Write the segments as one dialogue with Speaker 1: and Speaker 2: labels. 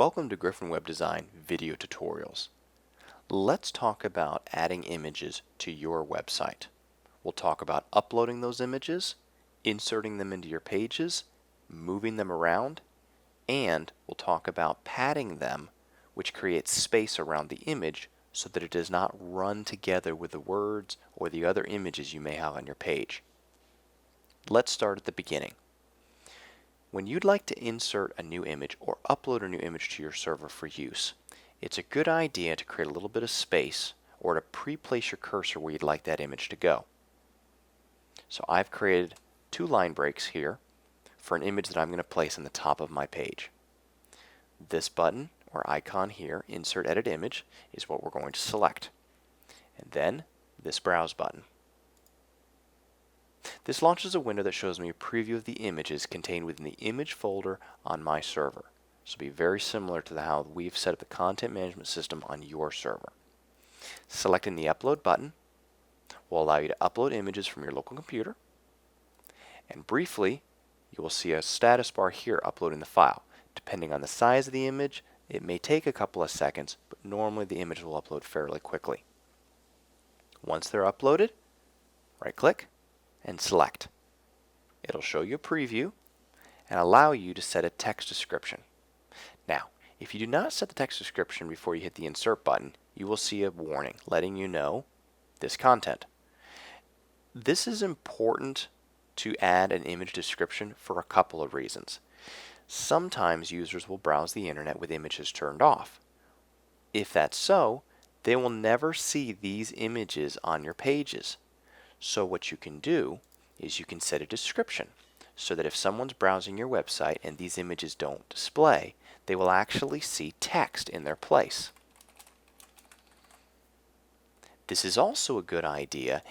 Speaker 1: Welcome to Griffin Web Design Video Tutorials. Let's talk about adding images to your website. We'll talk about uploading those images, inserting them into your pages, moving them around, and we'll talk about padding them, which creates space around the image so that it does not run together with the words or the other images you may have on your page. Let's start at the beginning. When you'd like to insert a new image or upload a new image to your server for use, it's a good idea to create a little bit of space or to pre-place your cursor where you'd like that image to go. So I've created two line breaks here for an image that I'm going to place on the top of my page. This button or icon here, Insert Edit Image, is what we're going to select. And then this Browse button. This launches a window that shows me a preview of the images contained within the image folder on my server. This will be very similar to how we've set up the content management system on your server. Selecting the Upload button will allow you to upload images from your local computer. And briefly, you will see a status bar here uploading the file. Depending on the size of the image, it may take a couple of seconds, but normally the image will upload fairly quickly. Once they're uploaded, right-click and select. It'll show you a preview and allow you to set a text description. Now, if you do not set the text description before you hit the Insert button, you will see a warning letting you know this content. This is important to add an image description for a couple of reasons. Sometimes users will browse the internet with images turned off. If that's so, they will never see these images on your pages. So what you can do is you can set a description so that if someone's browsing your website and these images don't display, they will actually see text in their place. This is also a good idea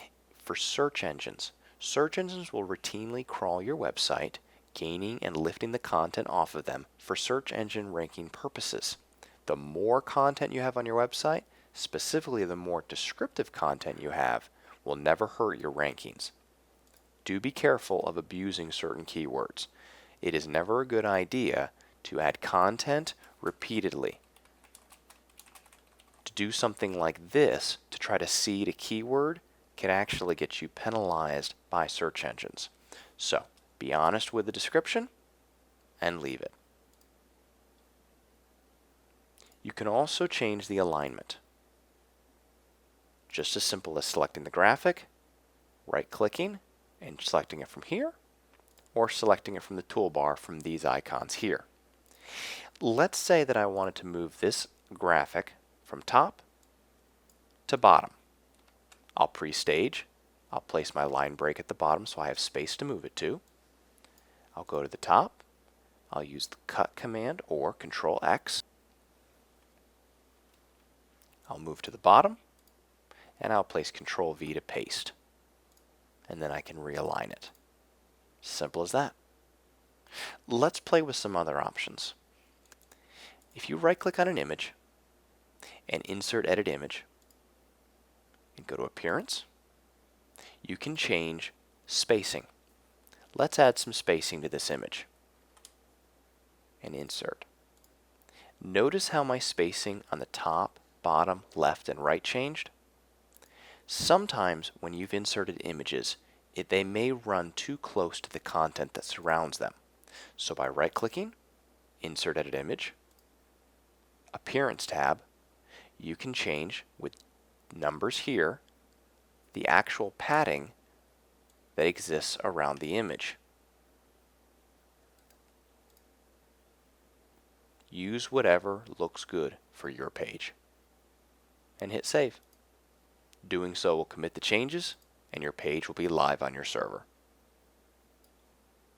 Speaker 1: for search engines. Search engines will routinely crawl your website, gaining and lifting the content off of them for search engine ranking purposes. The more content you have on your website, specifically the more descriptive content you have, will never hurt your rankings. Do be careful of abusing certain keywords. It is never a good idea to add content repeatedly. To do something like this, to try to seed a keyword, can actually get you penalized by search engines. So, be honest with the description and leave it. You can also change the alignment. Just as simple as selecting the graphic, right-clicking, and selecting it from here, or selecting it from the toolbar from these icons here. Let's say that I wanted to move this graphic from top to bottom. I'll pre-stage. I'll place my line break at the bottom so I have space to move it to. I'll go to the top. I'll use the Cut command or Control X. I'll move to the bottom, and I'll place Control V to paste. And then I can realign it. Simple as that. Let's play with some other options. If you right-click on an image and Insert Edit Image and go to Appearance, you can change spacing. Let's add some spacing to this image and insert. Notice how my spacing on the top, bottom, left, and right changed? Sometimes when you've inserted images, they may run too close to the content that surrounds them. So by right-clicking, Insert Edit Image, Appearance tab, you can change with numbers here the actual padding that exists around the image. Use whatever looks good for your page and hit Save. Doing so will commit the changes and your page will be live on your server.